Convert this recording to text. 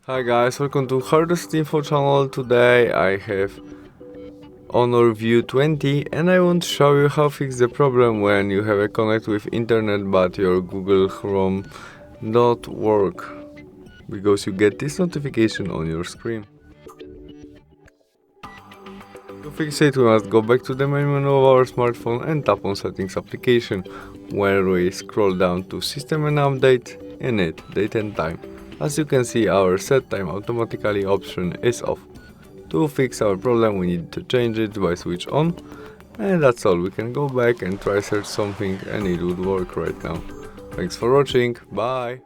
Hi guys, welcome to Hardest Info channel. Today I have Honor View 20 and I want to show you how to fix the problem when you have a connect with internet but your Google Chrome not work because you get this notification on your screen. To fix it, we must go back to the main menu of our smartphone and tap on Settings application, where we scroll down to System and Update and hit Date and Time. As you can see, our Set Time Automatically option is off. To fix our problem, we need to change it by switch on, and that's all. We can go back and try search something and it would work right now. Thanks for watching, bye!